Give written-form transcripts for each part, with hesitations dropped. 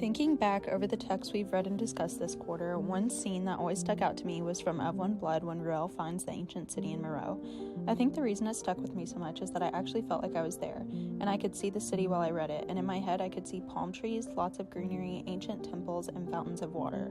Thinking back over the texts we've read and discussed this quarter, one scene that always stuck out to me was from Of One Blood when Ruel finds the ancient city in Meroe. I think the reason it stuck with me so much is that I actually felt like I was there, and I could see the city while I read it, and in my head I could see palm trees, lots of greenery, ancient temples, and fountains of water.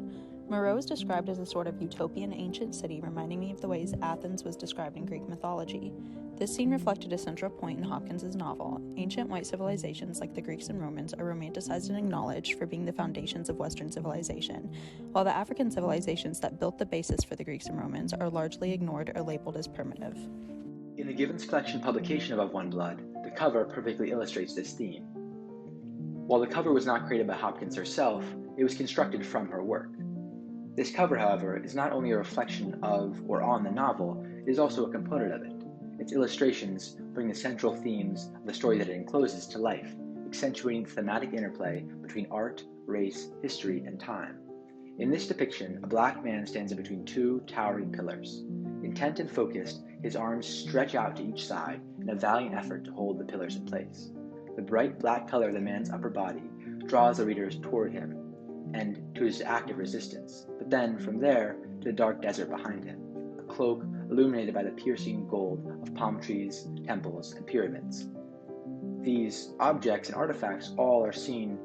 Meroe is described as a sort of utopian ancient city, reminding me of the ways Athens was described in Greek mythology. This scene reflected a central point in Hopkins's novel. Ancient white civilizations like the Greeks and Romans are romanticized and acknowledged for being the foundations of Western civilization, while the African civilizations that built the basis for the Greeks and Romans are largely ignored or labeled as primitive. In the Givens Collection publication of One Blood, the cover perfectly illustrates this theme. While the cover was not created by Hopkins herself, it was constructed from her work. This cover, however, is not only a reflection of or on the novel, it is also a component of it. Its illustrations bring the central themes of the story that it encloses to life, accentuating the thematic interplay between art, race, history, and time. In this depiction, a black man stands in between two towering pillars. Intent and focused, his arms stretch out to each side in a valiant effort to hold the pillars in place. The bright black color of the man's upper body draws the readers toward him and to his active resistance, but then from there to the dark desert behind him, a cloak illuminated by the piercing gold of palm trees, temples, and pyramids. These objects and artifacts all are seen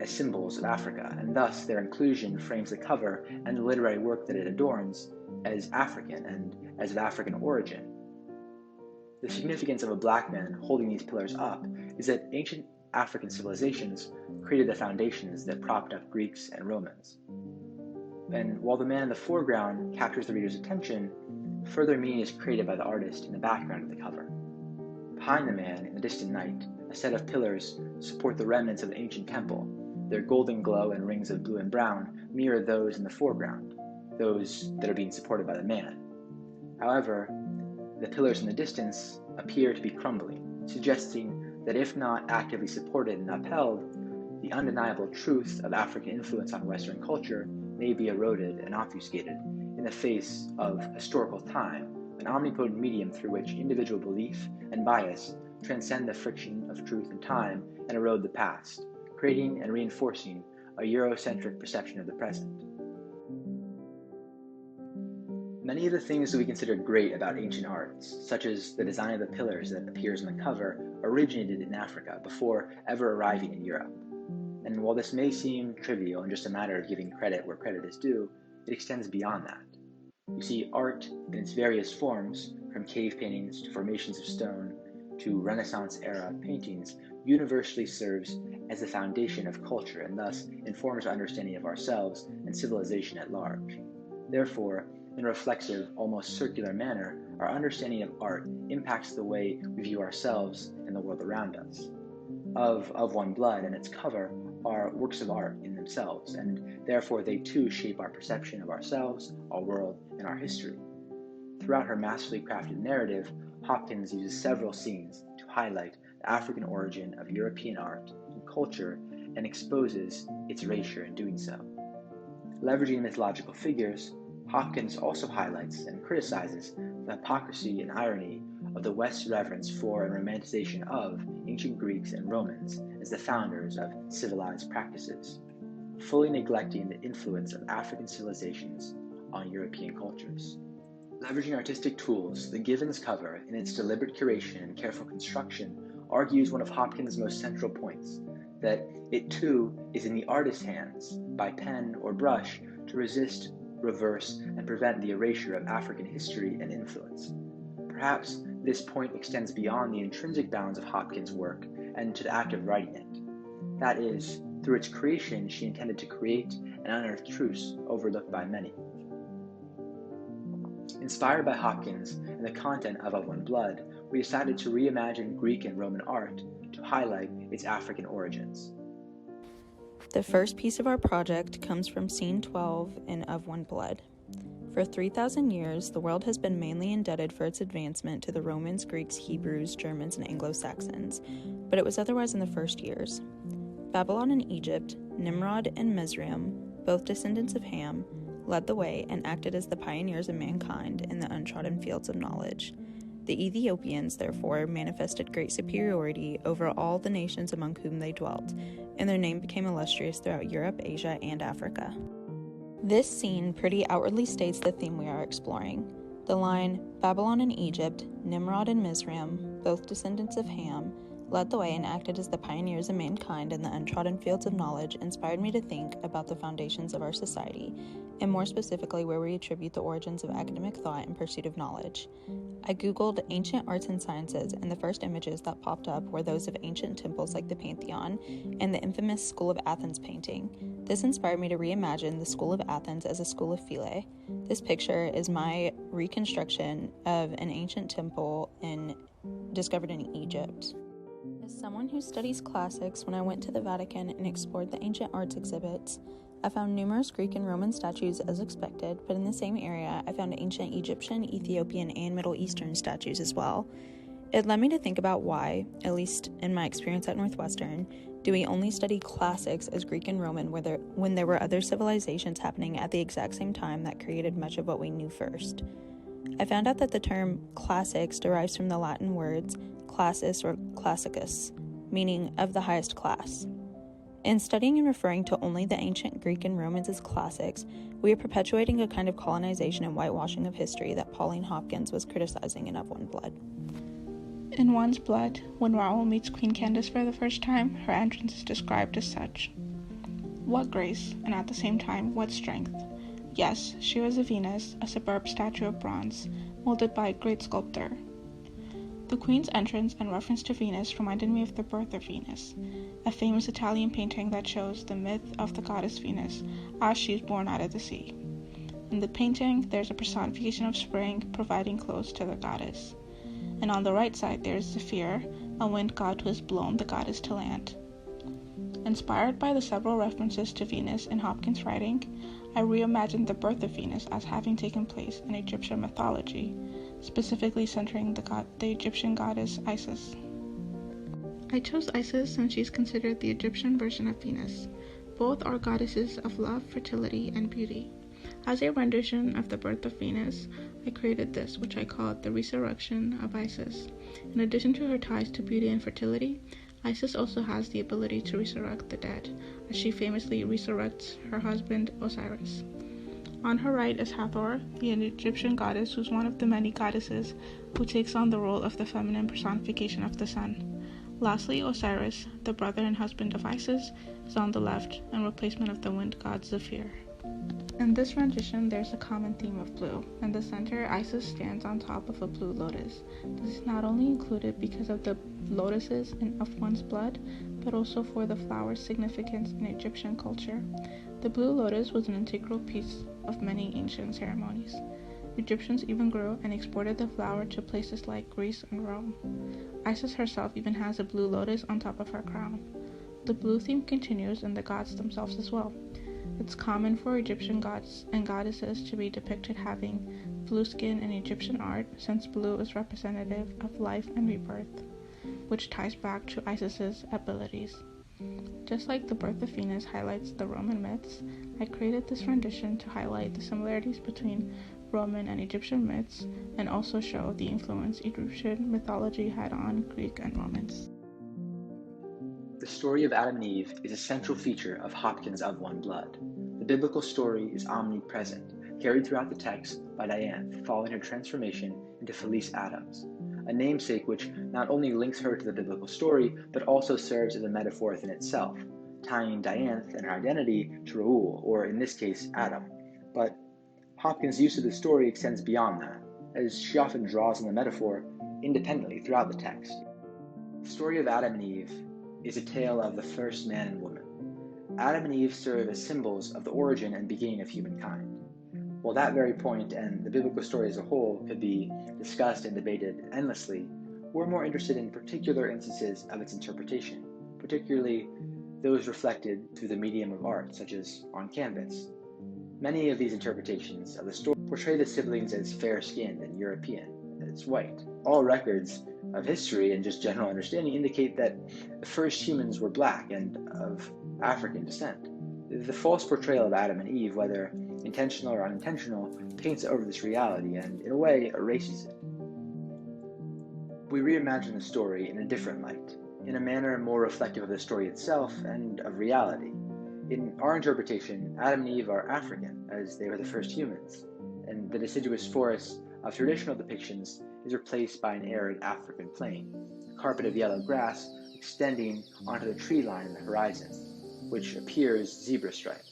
as symbols of Africa, and thus their inclusion frames the cover and the literary work that it adorns as African and as of African origin. The significance of a black man holding these pillars up is that ancient African civilizations created the foundations that propped up Greeks and Romans. And while the man in the foreground captures the reader's attention, further meaning is created by the artist in the background of the cover. Behind the man, in the distant night, a set of pillars support the remnants of the ancient temple. Their golden glow and rings of blue and brown mirror those in the foreground, those that are being supported by the man. However, the pillars in the distance appear to be crumbling, suggesting that if not actively supported and upheld, the undeniable truth of African influence on Western culture may be eroded and obfuscated in the face of historical time, an omnipotent medium through which individual belief and bias transcend the friction of truth and time and erode the past, creating and reinforcing a Eurocentric perception of the present. Many of the things that we consider great about ancient arts, such as the design of the pillars that appears on the cover, originated in Africa before ever arriving in Europe. And while this may seem trivial and just a matter of giving credit where credit is due, it extends beyond that. You see, art in its various forms, from cave paintings to formations of stone to Renaissance-era paintings, universally serves as the foundation of culture and thus informs our understanding of ourselves and civilization at large. Therefore, in a reflexive, almost circular manner, our understanding of art impacts the way we view ourselves and the world around us. Of One Blood and its cover are works of art in themselves, and therefore they too shape our perception of ourselves, our world, and our history. Throughout her masterfully crafted narrative, Hopkins uses several scenes to highlight the African origin of European art and culture and exposes its erasure in doing so. Leveraging mythological figures, Hopkins also highlights and criticizes the hypocrisy and irony of the West's reverence for and romanticization of ancient Greeks and Romans as the founders of civilized practices, fully neglecting the influence of African civilizations on European cultures. Leveraging artistic tools, the Givens cover, in its deliberate curation and careful construction, argues one of Hopkins' most central points, that it too is in the artist's hands, by pen or brush, to resist, reverse, and prevent the erasure of African history and influence. Perhaps this point extends beyond the intrinsic bounds of Hopkins' work and to the act of writing it. That is, through its creation, she intended to create and unearth truths overlooked by many. Inspired by Hopkins and the content of One Blood, we decided to reimagine Greek and Roman art to highlight its African origins. The first piece of our project comes from Scene 12 in Of One Blood. For 3,000 years, the world has been mainly indebted for its advancement to the Romans, Greeks, Hebrews, Germans, and Anglo-Saxons, but it was otherwise in the first years. Babylon and Egypt, Nimrod and Mizraim, both descendants of Ham, led the way and acted as the pioneers of mankind in the untrodden fields of knowledge. The Ethiopians, therefore, manifested great superiority over all the nations among whom they dwelt, and their name became illustrious throughout Europe, Asia, and Africa. This scene pretty outwardly states the theme we are exploring. The line, Babylon and Egypt, Nimrod and Mizraim, both descendants of Ham, led the way and acted as the pioneers of mankind in the untrodden fields of knowledge, inspired me to think about the foundations of our society, and more specifically where we attribute the origins of academic thought in pursuit of knowledge. I googled ancient arts and sciences, and the first images that popped up were those of ancient temples like the Pantheon and the infamous School of Athens painting. This inspired me to reimagine the School of Athens as a school of Philae. This picture is my reconstruction of an ancient temple discovered in Egypt. As someone who studies classics, when I went to the Vatican and explored the ancient arts exhibits, I found numerous Greek and Roman statues as expected, but in the same area, I found ancient Egyptian, Ethiopian, and Middle Eastern statues as well. It led me to think about why, at least in my experience at Northwestern, do we only study classics as Greek and Roman when there were other civilizations happening at the exact same time that created much of what we knew first. I found out that the term classics derives from the Latin words classis or classicus, meaning of the highest class. In studying and referring to only the ancient Greek and Romans as classics, we are perpetuating a kind of colonization and whitewashing of history that Pauline Hopkins was criticizing in Of One Blood. In One's Blood, when Raoul meets Queen Candace for the first time, her entrance is described as such. What grace, and at the same time, what strength. Yes, she was a Venus, a superb statue of bronze, molded by a great sculptor. The Queen's entrance and reference to Venus reminded me of The Birth of Venus, a famous Italian painting that shows the myth of the goddess Venus as she is born out of the sea. In the painting, there's a personification of spring providing clothes to the goddess. And on the right side, there is Zephyr, a wind god who has blown the goddess to land. Inspired by the several references to Venus in Hopkins' writing, I reimagined the birth of Venus as having taken place in Egyptian mythology, specifically centering the Egyptian goddess Isis. I chose Isis since she's considered the Egyptian version of Venus. Both are goddesses of love, fertility, and beauty. As a rendition of the birth of Venus, I created this, which I called the Resurrection of Isis. In addition to her ties to beauty and fertility, Isis also has the ability to resurrect the dead, as she famously resurrects her husband Osiris. On her right is Hathor, the Egyptian goddess who's one of the many goddesses who takes on the role of the feminine personification of the sun. Lastly, Osiris, the brother and husband of Isis, is on the left, in replacement of the wind god Zephyr. In this rendition, there's a common theme of blue. In the center, Isis stands on top of a blue lotus. This is not only included because of the lotuses in Of One's Blood, but also for the flower's significance in Egyptian culture. The blue lotus was an integral piece of many ancient ceremonies. Egyptians even grew and exported the flower to places like Greece and Rome. Isis herself even has a blue lotus on top of her crown. The blue theme continues in the gods themselves as well. It's common for Egyptian gods and goddesses to be depicted having blue skin in Egyptian art, since blue is representative of life and rebirth, which ties back to Isis's abilities. Just like the birth of Venus highlights the Roman myths, I created this rendition to highlight the similarities between Roman and Egyptian myths, and also show the influence Egyptian mythology had on Greek and Romans. The story of Adam and Eve is a central feature of Hopkins' Of One Blood. The biblical story is omnipresent, carried throughout the text by Dianthe following her transformation into Felice Adams, a namesake which not only links her to the biblical story, but also serves as a metaphor within itself, tying Dianthe and her identity to Raoul, or in this case, Adam. But Hopkins' use of the story extends beyond that, as she often draws on the metaphor independently throughout the text. The story of Adam and Eve is a tale of the first man and woman. Adam and Eve serve as symbols of the origin and beginning of humankind. While that very point and the biblical story as a whole could be discussed and debated endlessly, we're more interested in particular instances of its interpretation, particularly those reflected through the medium of art, such as on canvas. Many of these interpretations of the story portray the siblings as fair-skinned and European, as white. All records of history and just general understanding indicate that the first humans were black and of African descent. The false portrayal of Adam and Eve, whether intentional or unintentional, paints over this reality and, in a way, erases it. we reimagine the story in a different light, in a manner more reflective of the story itself and of reality. In our interpretation, Adam and Eve are African, as they were the first humans, and the deciduous forest of traditional depictions is replaced by an arid African plain, a carpet of yellow grass extending onto the tree line in the horizon, which appears zebra-striped.